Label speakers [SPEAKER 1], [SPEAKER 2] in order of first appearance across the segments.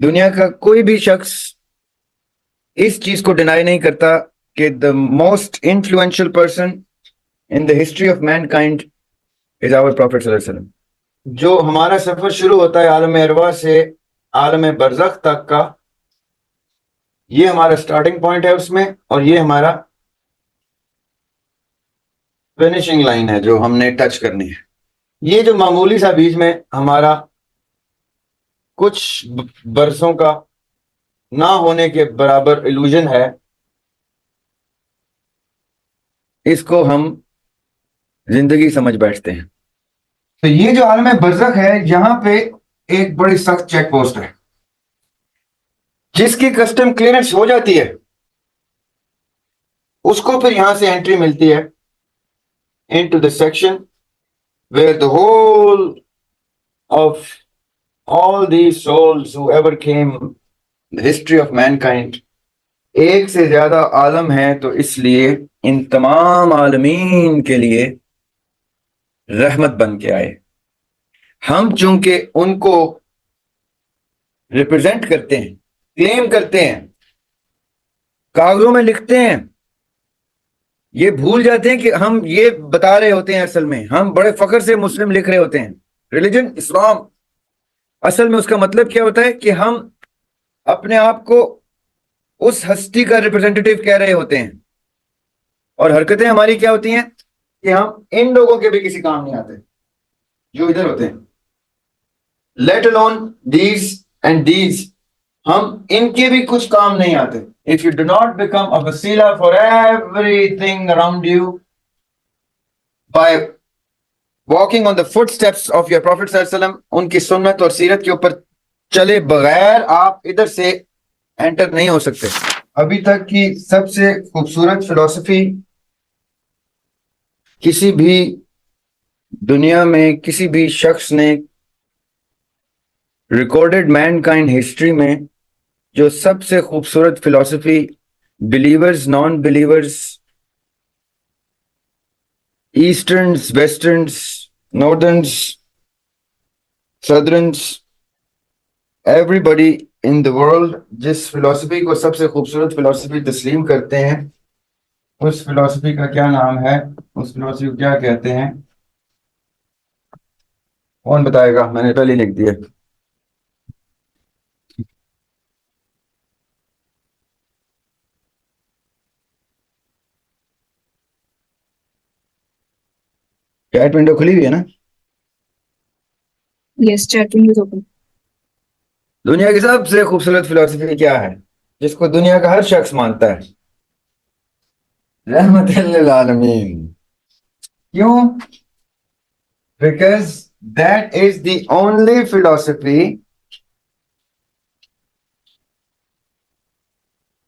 [SPEAKER 1] دنیا کا کوئی بھی شخص اس چیز کو ڈینائی نہیں کرتا کہ the most influential person in the history of mankind is our prophet صلی اللہ علیہ وسلم. جو ہمارا سفر شروع ہوتا ہے عالم ارواح سے عالم برزخ تک کا، یہ ہمارا سٹارٹنگ پوائنٹ ہے اس میں، اور یہ ہمارا فنیشنگ لائن ہے جو ہم نے ٹچ کرنی ہے. یہ جو معمولی سا بیچ میں ہمارا کچھ برسوں کا نہ ہونے کے برابر ایلوژن ہے، اس کو ہم زندگی سمجھ بیٹھتے ہیں. تو یہ جو عالم برزخ ہے، یہاں پہ ایک بڑی سخت چیک پوسٹ ہے. جس کی کسٹم کلیئرنس ہو جاتی ہے اس کو پھر یہاں سے انٹری ملتی ہے into the section where the whole of all these souls who ever came the history of mankind. ایک سے زیادہ عالم ہیں تو اس لیے ان تمام عالمین کے لیے رحمت بن کے آئے. ہم چونکہ ان کو ریپرزینٹ کرتے ہیں، کلیم کرتے ہیں، کاغذوں میں لکھتے ہیں، یہ بھول جاتے ہیں کہ ہم یہ بتا رہے ہوتے ہیں. اصل میں ہم بڑے فخر سے مسلم لکھ رہے ہوتے ہیں، ریلیجن اسلام. اصل میں اس کا مطلب کیا ہوتا ہے کہ ہم اپنے آپ کو اس ہستی کا ریپرزینٹیٹیو کہہ رہے ہوتے ہیں، اور حرکتیں ہماری کیا ہوتی ہیں کہ ہم ان لوگوں کے بھی کسی کام نہیں آتے جو ادھر ہوتے ہیں. Let alone these and these، ہم ان کے بھی کچھ کام نہیں آتے. If you do not become a wasila for everything around you by walking on the footsteps of your Prophet صلی اللہ علیہ وسلم، ان کی سنت اور سیرت کے اوپر چلے بغیر آپ ادھر سے انٹر نہیں ہو سکتے. ابھی تک کی سب سے خوبصورت فلسفی کسی بھی دنیا میں کسی بھی شخص نے ریکارڈڈ مین کائنڈ ہسٹری میں جو سب سے خوبصورت فلسفی، believers non believers, easterners westerners, northerners southerners, everybody in the world جس فلسفی کو سب سے خوبصورت فلسفی تسلیم کرتے ہیں، اس فلسفی کا کیا نام ہے؟ اس فلسفی کو کیا کہتے ہیں؟ کون بتائے گا؟ میں نے پہلے لکھ دیا. چیٹ ونڈو کھلی ہوئی ہے نا؟
[SPEAKER 2] یس، چیٹ ونڈو اوپن.
[SPEAKER 1] دنیا کی سب سے خوبصورت فلسفی کیا ہے جس کو دنیا کا ہر شخص مانتا ہے؟ رحمت للعالمین. کیوں؟ Because that is the only فلسفی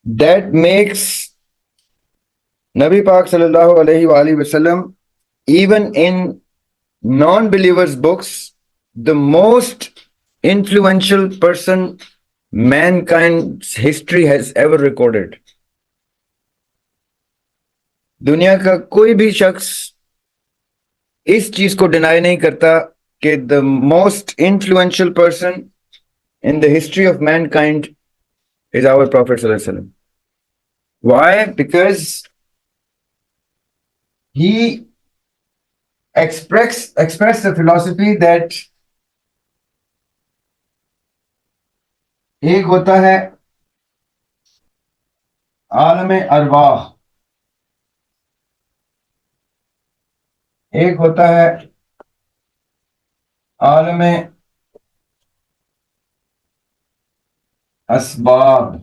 [SPEAKER 1] دیٹ میکس نبی پاک صلی اللہ علیہ وآلہ وسلم even in non-believers books the most influential person mankind's history has ever recorded. دنیا کا کوئی بھی شخص اس چیز کو ڈینائی نہیں کرتا کہ the most influential person in the history of mankind is our Prophet صلی اللہ علیہ وسلم. Why? Because he express the philosophy that ایک ہوتا ہے عالم ارواح، ایک ہوتا ہے عالم اسباب،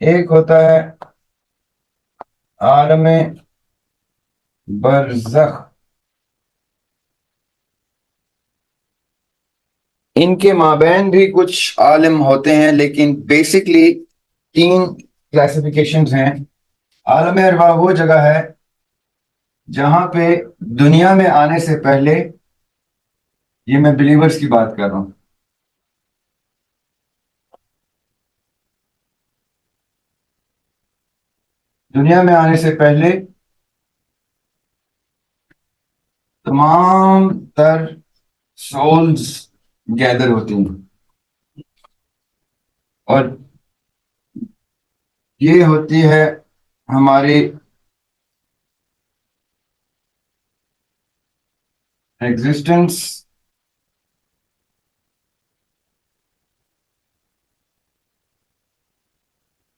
[SPEAKER 1] ایک ہوتا ہے عالم برزخ. ان کے مابین بھی کچھ عالم ہوتے ہیں، لیکن بیسکلی 3 کلاسیفیکیشنز ہیں. عالم ارواح وہ جگہ ہے جہاں پہ دنیا میں آنے سے پہلے، یہ میں بلیورز کی بات کر رہا ہوں، دنیا میں آنے سے پہلے تمام تر سولز گیدر ہوتی ہیں. اور یہ ہوتی ہے ہماری ایگزسٹنس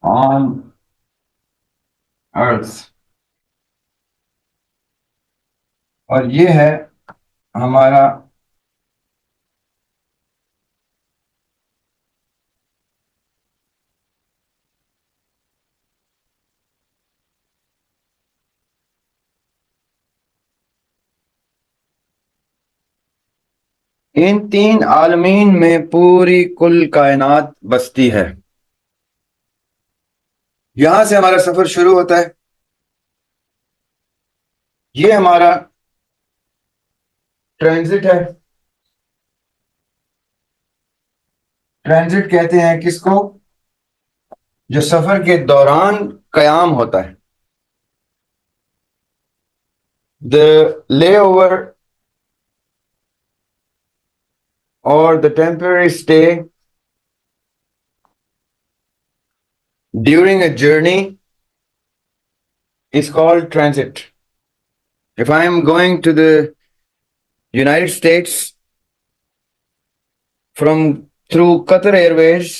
[SPEAKER 1] آن ارتھ، اور یہ ہے ہمارا ان تین عالمین میں پوری کل کائنات بستی ہے. یہاں سے ہمارا سفر شروع ہوتا ہے. یہ ہمارا ٹرانزٹ ہے. ٹرانزٹ کہتے ہیں کس کو؟ جو سفر کے دوران قیام ہوتا ہے. The layover or the temporary stay during a journey is called transit. If I am going to the United States through Qatar Airways,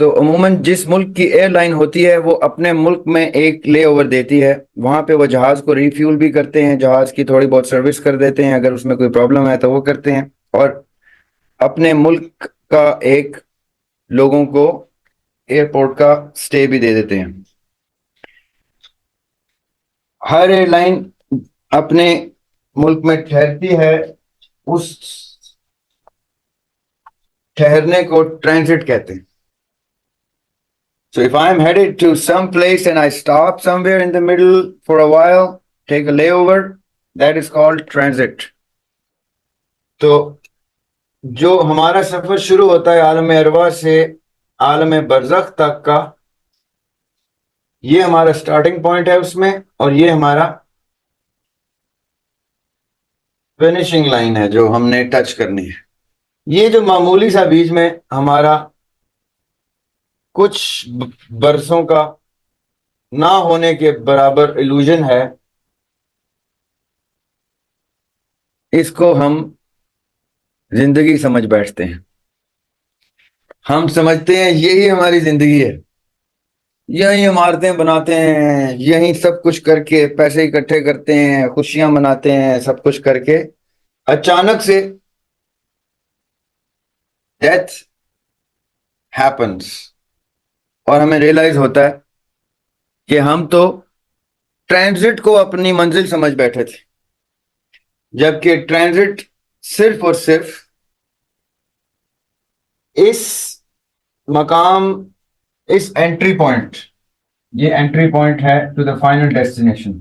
[SPEAKER 1] تو عموماً جس ملک کی ایئر لائن ہوتی ہے وہ اپنے ملک میں ایک لے اوور دیتی ہے. وہاں پہ وہ جہاز کو ریفیول بھی کرتے ہیں، جہاز کی تھوڑی بہت سروس کر دیتے ہیں، اگر اس میں کوئی پرابلم ہے تو وہ کرتے ہیں، اور اپنے ملک کا ایک لوگوں کو ایئرپورٹ کا سٹے بھی دے دیتے ہیں. ہر ایئر لائن اپنے ملک میں ٹھہرتی ہے، اس ٹھہرنے کو ٹرانزٹ کہتے ہیں. So if I'm headed to some place and I stop somewhere in the middle for a while, take a layover, that is called transit. تو جو ہمارا سفر شروع ہوتا ہے عالم ارواح سے عالم برزخ تک کا، یہ ہمارا سٹارٹنگ پوائنٹ ہے اس میں، اور یہ ہمارا فنیشنگ لائن ہے جو ہم نے ٹچ کرنی ہے. یہ جو معمولی سا بیچ میں ہمارا کچھ برسوں کا نہ ہونے کے برابر ایلوژن ہے، اس کو ہم زندگی سمجھ بیٹھتے ہیں. ہم سمجھتے ہیں یہی ہماری زندگی ہے، یہیں عمارتیں بناتے ہیں، یہیں سب کچھ کر کے پیسے اکٹھے کرتے ہیں، خوشیاں مناتے ہیں، سب کچھ کر کے اچانک سے ڈیتھ ہیپنس، اور ہمیں ریئلائز ہوتا ہے کہ ہم تو ٹرانزٹ کو اپنی منزل سمجھ بیٹھے تھے، جبکہ ٹرانزٹ صرف اور صرف اس مقام، اس انٹری پوائنٹ، یہ انٹری پوائنٹ ہے ٹو دا فائنل ڈیسٹینیشن.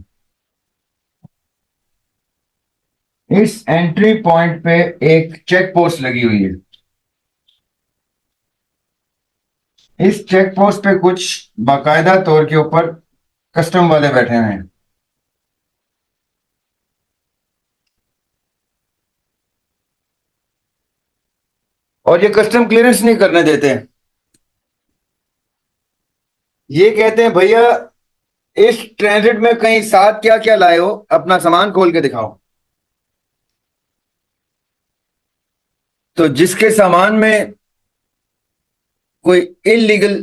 [SPEAKER 1] اس انٹری پوائنٹ پہ ایک چیک پوسٹ لگی ہوئی ہے. اس چیک پوسٹ پہ کچھ باقاعدہ طور کے اوپر کسٹم والے بیٹھے ہوئے ہیں، اور یہ کسٹم کلیئرنس نہیں کرنے دیتے. یہ کہتے ہیں بھیا اس ٹرانزٹ میں کہیں ساتھ کیا کیا لائے ہو، اپنا سامان کھول کے دکھاؤ. تو جس کے سامان میں کوئی انلیگل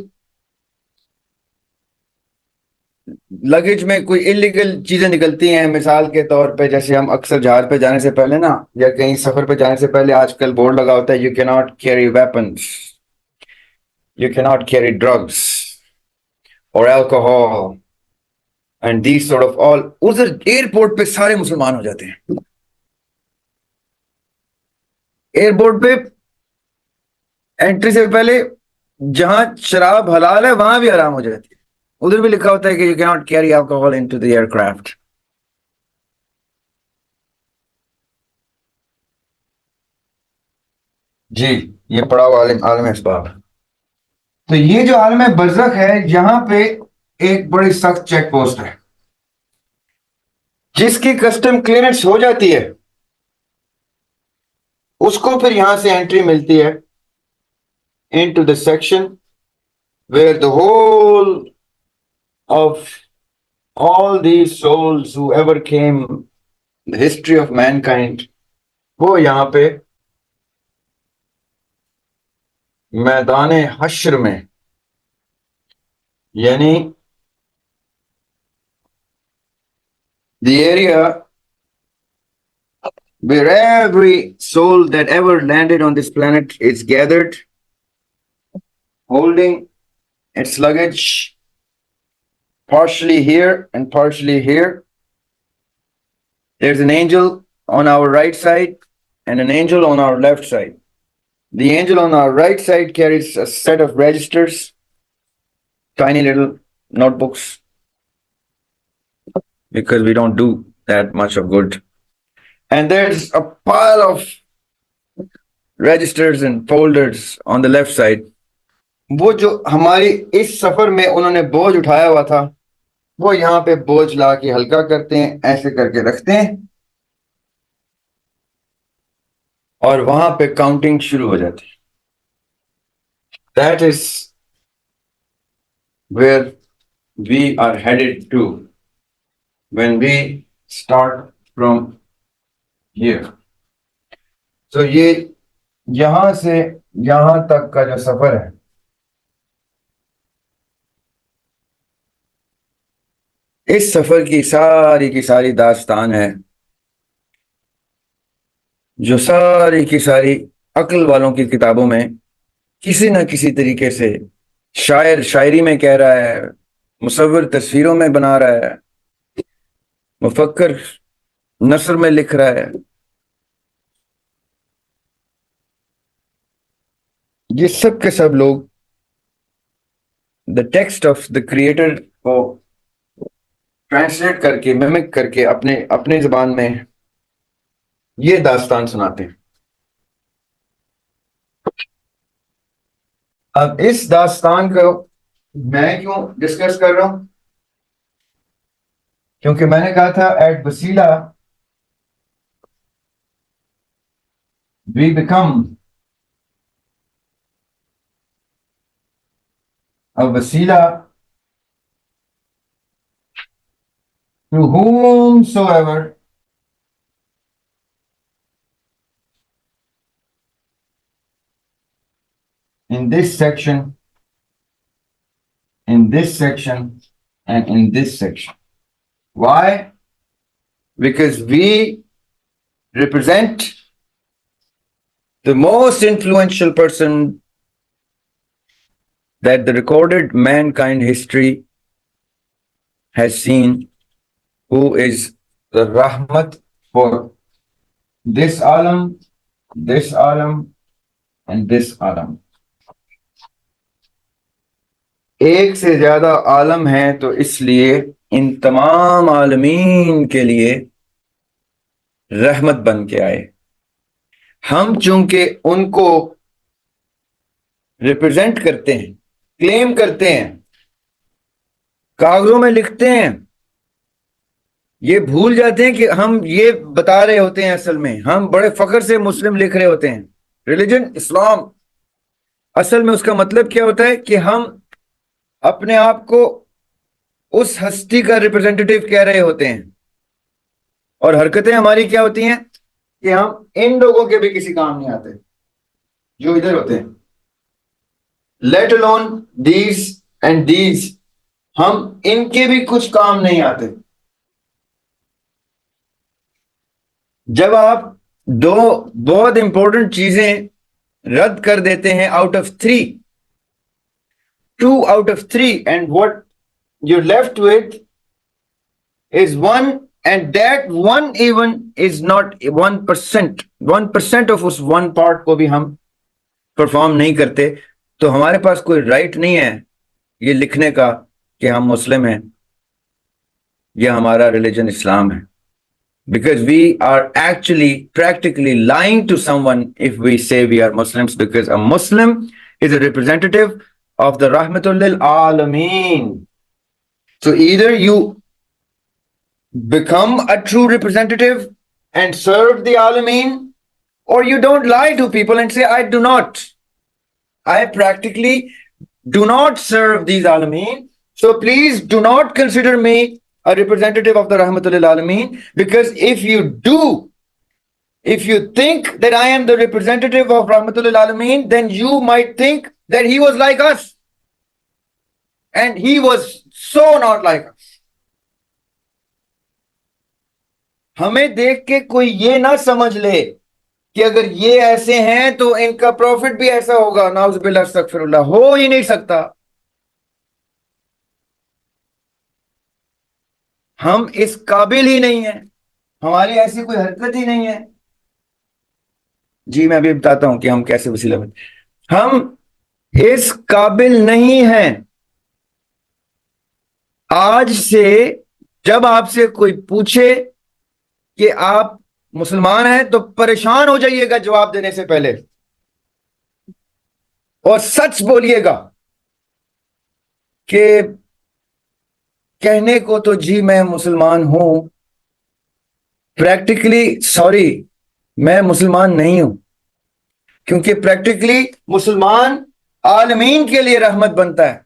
[SPEAKER 1] لگیج میں کوئی انلیگل چیزیں نکلتی ہیں، مثال کے طور پہ جیسے ہم اکثر جہاز پہ جانے سے پہلے نا، یا کہیں سفر پہ جانے سے پہلے آج کل بورڈ لگا ہوتا ہے you can not carry weapons, you can not carry drugs اور alcohol and these sort of all. ادھر ایئرپورٹ پہ سارے مسلمان ہو جاتے ہیں. ایئرپورٹ پہ انٹری سے پہلے جہاں شراب حلال ہے وہاں بھی حرام ہو جاتی ہے. ادھر بھی لکھا ہوتا ہے کہ you can not carry alcohol into the aircraft. جی یہ پڑا ہوا عالم اسباب. تو یہ جو عالم برزخ ہے یہاں پہ ایک بڑی سخت چیک پوسٹ ہے، جس کی کسٹم کلیئرنس ہو جاتی ہے اس کو پھر یہاں سے انٹری ملتی ہے into the section where the whole of all these souls who ever came, the history of mankind, وہ یہاں پہ میدان حشر میں یعنی the area where every soul that ever landed on this planet is gathered, holding its luggage, partially here and partially here. There's an angel on our right side and an angel on our left side. The angel on our right side carries a set of registers, tiny little notebooks, because we don't do that much of good. And there's a pile of registers and folders on the left side. وہ جو ہماری اس سفر میں انہوں نے بوجھ اٹھایا ہوا تھا وہ یہاں پہ بوجھ لا کے ہلکا کرتے ہیں، ایسے کر کے رکھتے ہیں اور وہاں پہ کاؤنٹنگ شروع ہو جاتی ہے. That is where we are headed to when we start from here. So یہ یہاں سے یہاں تک کا جو سفر ہے اس سفر کی ساری داستان ہے جو ساری کی ساری عقل والوں کی کتابوں میں کسی نہ کسی طریقے سے شاعر شاعری میں کہہ رہا ہے، مصور تصویروں میں بنا رہا ہے، مفکر نثر میں لکھ رہا ہے. یہ سب کے سب لوگ the text of the creator کو ٹرانسلیٹ کر کے میمک کر کے اپنے زبان میں یہ داستان سناتے ہیں. اب اس داستان کو میں کیوں ڈسکس کر رہا ہوں؟ کیونکہ میں نے کہا تھا ایٹ وسیلہ we become a wasila to whomsoever in this section, and in this section. Why? Because we represent the most influential person that the recorded mankind history has seen, who is the rahmat for this alam, and this alam. ایک سے زیادہ عالم ہیں تو اس لیے ان تمام عالمین کے لیے رحمت بن کے آئے. ہم چونکہ ان کو ریپرزینٹ کرتے ہیں، کلیم کرتے ہیں، کاغذوں میں لکھتے ہیں، یہ بھول جاتے ہیں کہ ہم یہ بتا رہے ہوتے ہیں. اصل میں ہم بڑے فخر سے مسلم لکھ رہے ہوتے ہیں. ریلیجن اسلام، اصل میں اس کا مطلب کیا ہوتا ہے کہ ہم اپنے آپ کو اس ہستی کا ریپرزینٹیٹیو کہہ رہے ہوتے ہیں، اور حرکتیں ہماری کیا ہوتی ہیں کہ ہم ان لوگوں کے بھی کسی کام نہیں آتے جو ادھر ہوتے ہیں. Let alone these and these، ہم ان کے بھی کچھ کام نہیں آتے. جب آپ دو بہت امپورٹنٹ چیزیں رد کر دیتے ہیں out of 2 out of 3 and what you're left with is 1, and that 1 even is not 1% of us 1 part کو بھی ہم پرفارم نہیں کرتے، تو ہمارے پاس کوئی رائٹ نہیں ہے یہ لکھنے کا کہ ہم مسلم ہیں یا ہمارا ریلیجن اسلام ہے. Because we are actually practically lying to someone if we say we are Muslims, because a Muslim is a representative of the Rahmatul lil Alameen. So either you become a true representative and serve the Alameen, or you don't lie to people and say I do not. I practically do not serve these Alameen. So please do not consider me a representative of the Rahmatul Alameen, because if you do, if you think that I am the representative of Rahmatul Alameen, then you might think that he was like us. And he was so not like us. ہمیں دیکھ کے کوئی یہ نہ سمجھ لے کہ اگر یہ ایسے ہیں تو ان کا پروفٹ بھی ایسا ہوگا. نعوذ باللہ استغفر اللہ. ہو ہی نہیں سکتا. ہم اس قابل ہی نہیں ہیں, ہماری ایسی کوئی حرکت ہی نہیں ہے. جی میں ابھی بتاتا ہوں کہ ہم کیسے وسیلہ بن. ہم اس قابل نہیں ہیں. آج سے جب آپ سے کوئی پوچھے کہ آپ مسلمان ہیں تو پریشان ہو جائیے گا جواب دینے سے پہلے, اور سچ بولیے گا کہ کہنے کو تو جی میں مسلمان ہوں, پریکٹیکلی سوری میں مسلمان نہیں ہوں, کیونکہ پریکٹیکلی مسلمان عالمین کے لیے رحمت بنتا ہے.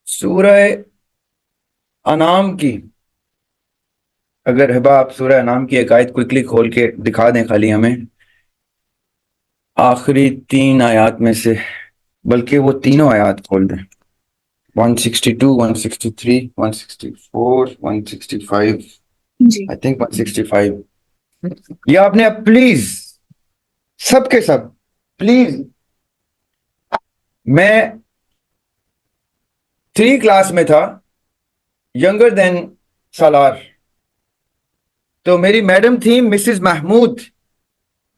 [SPEAKER 1] سورہ انعام کی, اگر ہبا آپ سورہ انعام کی ایک آیت کوئکلی کھول کے دکھا دیں خالی ہمیں, آخری 3 آیات میں سے, بلکہ وہ تینوں آیات کھول دیں, 162 163 164 165
[SPEAKER 2] جی
[SPEAKER 1] I think 165. یہ آپ نے پلیز سب کے سب پلیز, میں 3 کلاس میں تھا, ینگر دین سالار, تو میری میڈم تھی مسز محمود.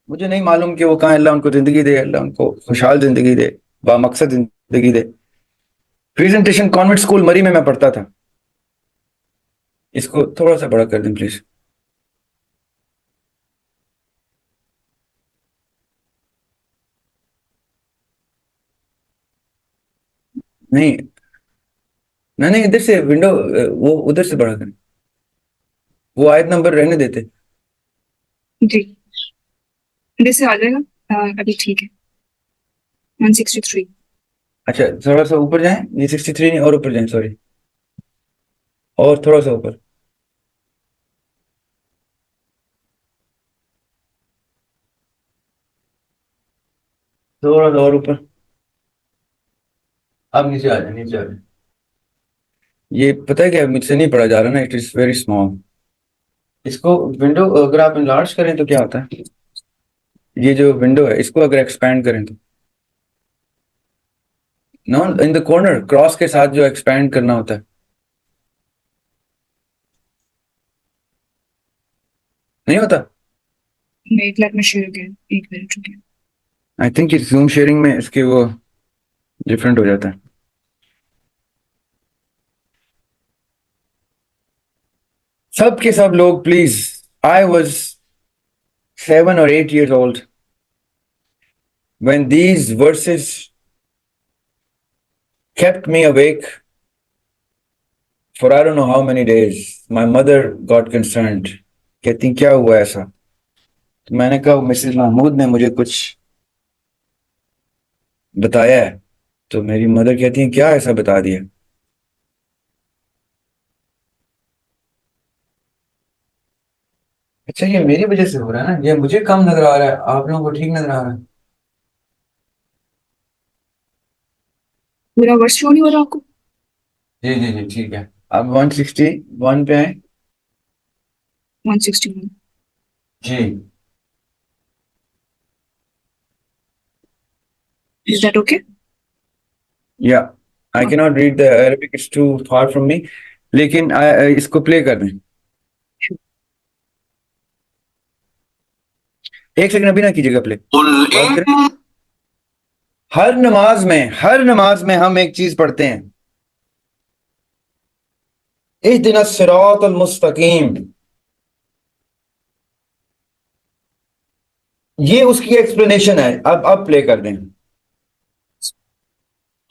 [SPEAKER 1] مجھے نہیں معلوم کہ وہ کہاں, اللہ ان کو زندگی دے, اللہ ان کو خوشحال زندگی دے, با مقصد زندگی دے. پریزنٹیشن کانوینٹ اسکول مری میں پڑھتا تھا. اس کو تھوڑا سا بڑا کر دیں پلیز. نہیں نہیں, ادھر سے ونڈو, وہ ادھر سے بڑا کریں, وہ آیت نمبر رہنے دیتے.
[SPEAKER 2] جی ادھر سے آ جائے گا, ابھی ٹھیک ہے. 163.
[SPEAKER 1] اچھا تھوڑا سا اوپر جائیں, یہ 63 نہیں, اور اوپر جائیں, سوری, اور تھوڑا سا اوپر. تھوڑا سا اور اوپر. اب نیچے آ جائیں, نیچے آ جائیں. یہ پتہ ہے کہ مجھ سے نہیں پڑھا جا رہا نا, اٹ از ویری اسمال. اس کو ونڈو اگر آپ انلارج کریں تو کیا ہوتا ہے, یہ جو ونڈو ہے اس کو اگر ایکسپینڈ کریں تو, نو ان دا کارنر کراس کے ساتھ جو ایکسپینڈ کرنا ہوتا ہے, نہیں ہوتا.
[SPEAKER 2] Wait let me share again, ایک منٹ رکیں.
[SPEAKER 1] آئی تھنک زوم شیئرنگ میں اس کے وہ ڈفرینٹ ہو جاتا ہے. سب کے سب لوگ please, I was 7 or 8 years old when these verses kept me awake for I don't know how many days. My mother got concerned. کہتی کیا ہوا ایسا, تو میں نے کہا مسز محمود نے مجھے کچھ بتایا ہے. تو میری مدر کہتی ہیں کیا ایسا بتا دیا. اچھا یہ میری وجہ سے ہو رہا ہے نا, یہ مجھے کم نظر آ رہا ہے, آپ لوگوں کو ٹھیک نظر آ رہا ہے.
[SPEAKER 2] میرا ورس شو نہیں ہو رہا آپ کو؟
[SPEAKER 1] جی جی جی ٹھیک ہے. آپ 161 پہ آئیں.
[SPEAKER 2] 161.
[SPEAKER 1] جی
[SPEAKER 2] Is that okay?
[SPEAKER 1] یا I cannot read the Arabic, it's too far from me, لیکن اس کو پلے کر دیں. ایک سیکنڈ ابھی نہ کیجیے گا پلے. ہر نماز میں ہم ایک چیز پڑھتے ہیں, اہدنا الصراط المستقیم. یہ اس کی ایکسپلینیشن ہے. اب پلے کر دیں.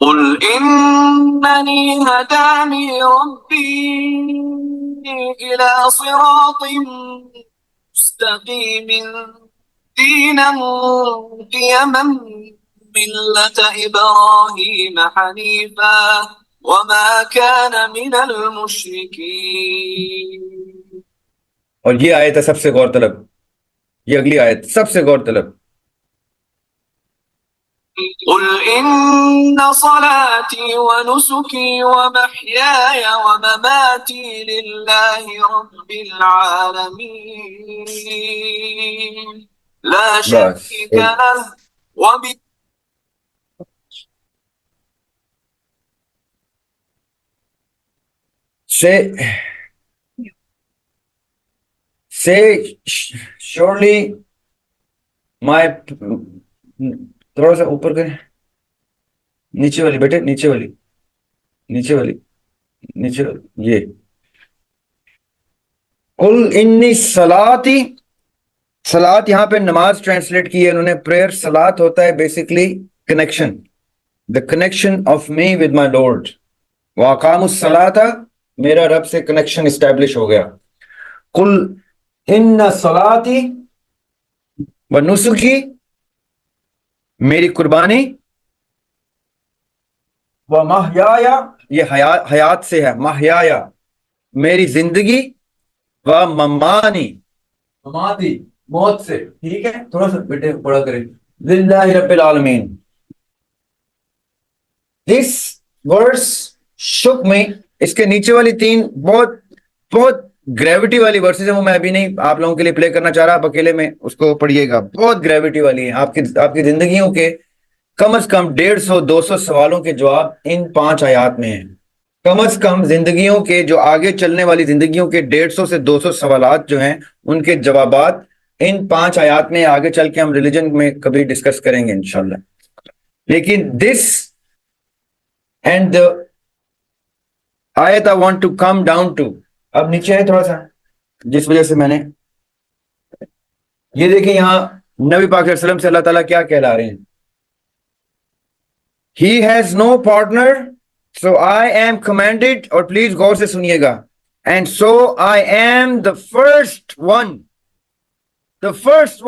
[SPEAKER 3] قل إنني هداني ربي إلى صراط مستقيم دينا قيما ملة إبراهيم حنيفا وما كان من المشركين.
[SPEAKER 1] اور یہ آیت ہے سب سے غور طلب، یہ اگلی آیت سب سے غور طلب.
[SPEAKER 3] قل إن صلاتي ونسكي ومحياي ومماتي لله رب العالمين لا شريك له
[SPEAKER 1] Say surely my تھوڑا سا اوپر کریں، نیچے والی بیٹے، نیچے والی یہ قل انی صلاتی، صلات یہاں پہ نماز ٹرانسلیٹ کی ہے انہوں نے، پریئر. صلات ہوتا ہے basically connection, the connection of me with my lord. واقام الصلاۃ، میرا رب سے کنیکشن اسٹیبلش ہو گیا. قل ان صلاتی و نسکی، میری قربانی، و محیایا، یہ حیات سے ہے، محیایا میری زندگی، و ممانی، مماتی موت سے، ٹھیک ہے تھوڑا سا بیٹے پڑھا کریں، للہ رب العالمین. دس ورس شک میں، اس کے نیچے والی تین بہت بہت گریوٹی والی ورسز ہیں، وہ میں ابھی نہیں آپ لوگوں کے لیے پلے کرنا چاہ رہا، آپ اکیلے میں اس کو پڑھیے گا. بہت گریوٹی والی ہیں، آپ کی زندگیوں کے کم از کم 150-200 سوالوں کے جواب ان 5 آیات میں ہیں. کم از کم زندگیوں کے جو آگے چلنے والی زندگیوں کے 150 سے 200 سوالات جو ہیں ان کے جوابات ان 5 آیات میں. آگے چل کے ہم ریلیجن میں کبھی ڈسکس کریں گے انشاءاللہ. لیکن دس اینڈ the آیت I want to come down to، اب نیچے ہے تھوڑا سا، جس وجہ سے میں نے یہ دیکھیں یہاں نبی پاک صلی اللہ علیہ وسلم سے اللہ تعالیٰ کیا کہلا رہے ہیں. He has no partner so I am commanded، اور پلیز غور سے سنیے گا، and so I am the first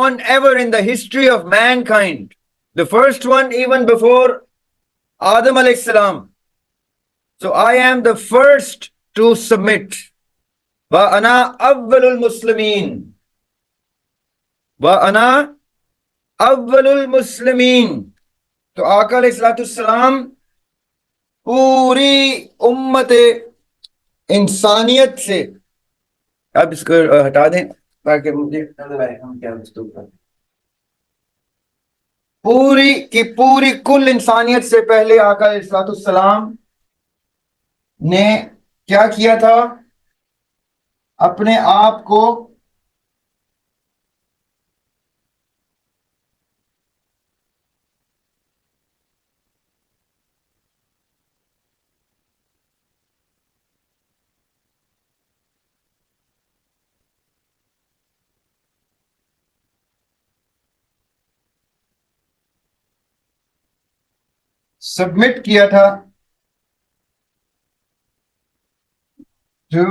[SPEAKER 1] one ever in the history of mankind، the first one even before Adam alayhi salam. So I am the first to submit. وَأَنَا أَوَّلُ الْمُسْلِمِينَ، وَأَنَا أَوَّلُ الْمُسْلِمِينَ. تو آقا علیہ السلام پوری امت انسانیت سے، اب اس کو ہٹا دیں تاکہ مجھے نظر آئے ہم کیا گفتگو کریں. پوری کی پوری کل انسانیت سے پہلے آقا علیہ السلام نے کیا کیا تھا؟ اپنے آپ کو سبمٹ کیا تھا ٹو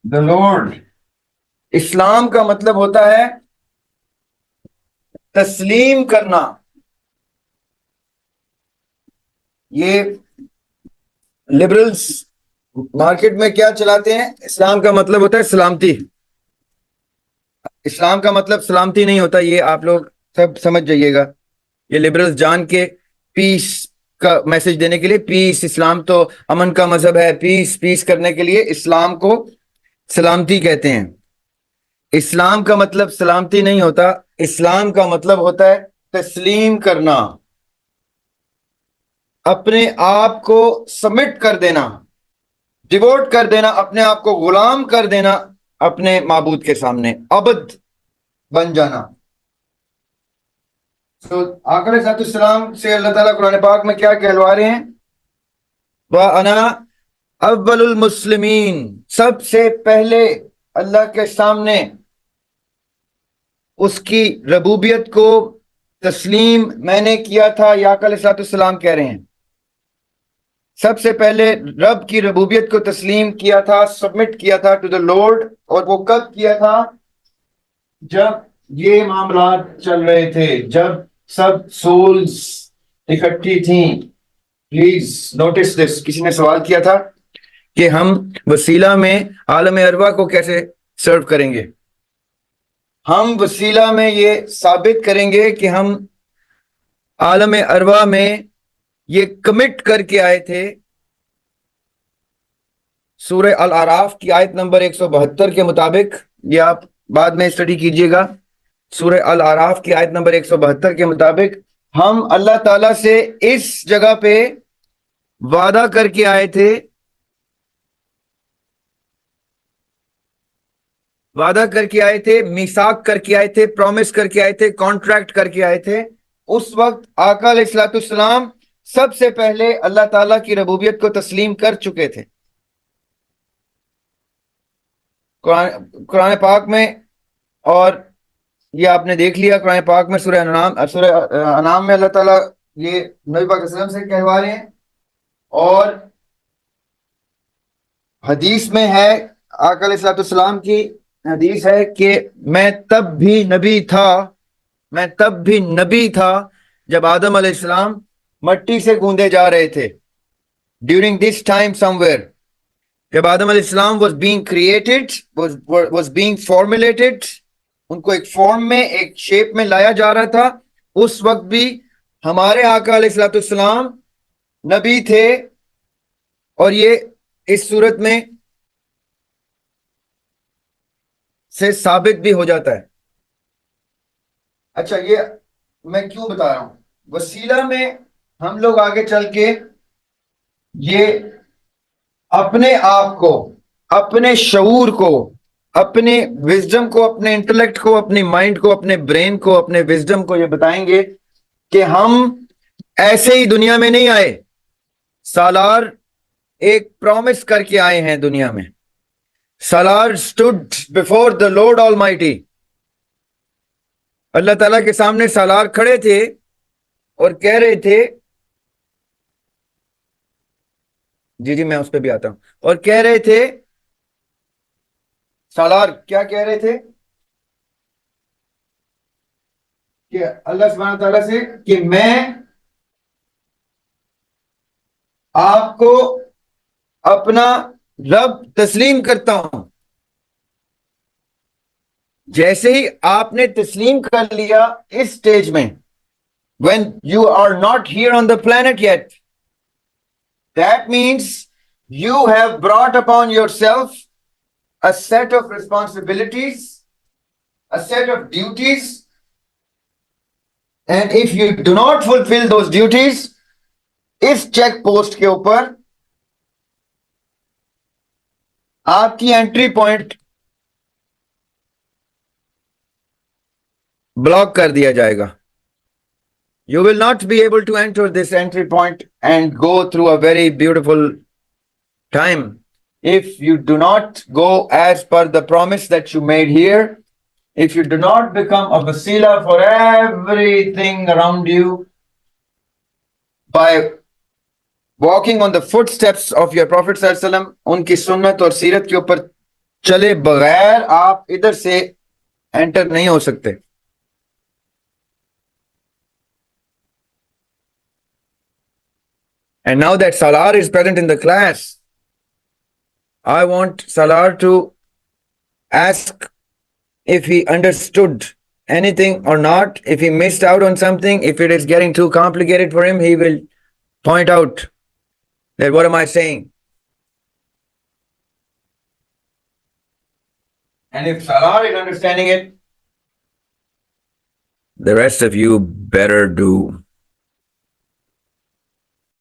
[SPEAKER 1] دا لارڈ. اسلام کا مطلب ہوتا ہے تسلیم کرنا. یہ لبرلز مارکیٹ میں کیا چلاتے ہیں؟ اسلام کا مطلب ہوتا ہے سلامتی. اسلام کا مطلب سلامتی نہیں ہوتا، یہ آپ لوگ سب سمجھ جائیے گا. یہ لبرلز جان کے پیس کا میسج دینے کے لیے، پیس، اسلام تو امن کا مذہب ہے، پیس کرنے کے لیے اسلام کو سلامتی کہتے ہیں. اسلام کا مطلب سلامتی نہیں ہوتا، اسلام کا مطلب ہوتا ہے تسلیم کرنا، اپنے آپ کو سبمٹ کر دینا، ڈیووٹ کر دینا، اپنے آپ کو غلام کر دینا اپنے معبود کے سامنے، عبد بن جانا. تو آقا علیہ السلام سے اللہ تعالیٰ قرآن پاک میں کیا کہلوا رہے ہیں؟ وَأَنَا اول المسلمین، سب سے پہلے اللہ کے سامنے اس کی ربوبیت کو تسلیم میں نے کیا تھا. یا آقا علیہ السلام کہہ رہے ہیں سب سے پہلے رب کی ربوبیت کو تسلیم کیا تھا, سبمٹ کیا تھا ٹو دا لارڈ. اور وہ کب کیا تھا؟ جب یہ معاملات چل رہے تھے, جب سب سولز اکٹھی تھیں. پلیز نوٹس دس. کسی نے سوال کیا تھا کہ ہم وسیلہ میں عالم ارواح کو کیسے سرو کریں گے. ہم وسیلہ میں یہ ثابت کریں گے کہ ہم عالم ارواح میں یہ کمٹ کر کے آئے تھے. سورہ الاعراف کی آیت نمبر 172 کے مطابق, یہ آپ بعد میں اسٹڈی کیجئے گا, سورہ الاعراف کی آیت نمبر 172 کے مطابق ہم اللہ تعالیٰ سے اس جگہ پہ وعدہ کر کے آئے تھے, وعدہ کر کے آئے تھے, میثاق کر کے آئے تھے, پرومس کر کے آئے تھے, کانٹریکٹ کر کے آئے تھے. اس وقت آقا علیہ الصلوۃ والسلام سب سے پہلے اللہ تعالیٰ کی ربوبیت کو تسلیم کر چکے تھے. قرآن پاک میں, اور یہ آپ نے دیکھ لیا قرآن پاک میں سورہ انعام میں اللہ تعالیٰ یہ نبی پاک صلی اللہ علیہ وسلم سے کہوا رہے ہیں, اور حدیث میں ہے, آقا علیہ الصلوۃ والسلام کی حدیث ہے کہ میں تب بھی نبی تھا جب آدم علیہ السلام مٹی سے گوندے جا رہے تھے. During this time some where, جب آدم علیہ السلام was being created, was being formulated, ان کو ایک فارم میں, ایک شیپ میں لایا جا رہا تھا, اس وقت بھی ہمارے آقا علیہ الصلوۃ والسلام نبی تھے. اور یہ اس صورت میں سے ثابت بھی ہو جاتا ہے. اچھا, یہ میں کیوں بتا رہا ہوں؟ وسیلہ میں ہم لوگ آگے چل کے یہ اپنے آپ کو, اپنے شعور کو, اپنے وزڈم کو, اپنے انٹلیکٹ کو, اپنی مائنڈ کو, اپنے برین کو, اپنے وزڈم کو یہ بتائیں گے کہ ہم ایسے ہی دنیا میں نہیں آئے. سالار ایک پرومس کر کے آئے ہیں دنیا میں. سالار stood before the Lord Almighty. اللہ تعالیٰ کے سامنے سالار کھڑے تھے اور کہہ رہے تھے, جی میں اس پہ بھی آتا ہوں, اور کہہ رہے تھے, سالار کیا کہہ رہے تھے کہ اللہ سبحانہ تعالیٰ سے کہ میں آپ کو اپنا رب تسلیم کرتا ہوں. جیسے ہی آپ نے تسلیم کر لیا اس سٹیج میں, when you are not here on the planet yet, that means you have brought upon yourself a set of responsibilities, a set of duties, and if you do not fulfill those duties, اس check post کے اوپر آپ کی entry point block کر دیا جائے گا. You will not be able to enter this entry point and go through a very beautiful time if you do not go as per the promise that you made here. If you do not become a wasila for everything around you by walking on the footsteps of your Prophet صلی اللہ علیہ وسلم, ان کی سنت اور سیرت کے اوپر چلے بغیر آپ ادھر سے انٹر نہیں ہو سکتے. And now that Salar is present in the class, I want Salar to ask if he understood anything or not. If he missed out on something, if it is getting too complicated for him, he will point out that what am I saying? And if Salar is understanding it, the rest of you better do.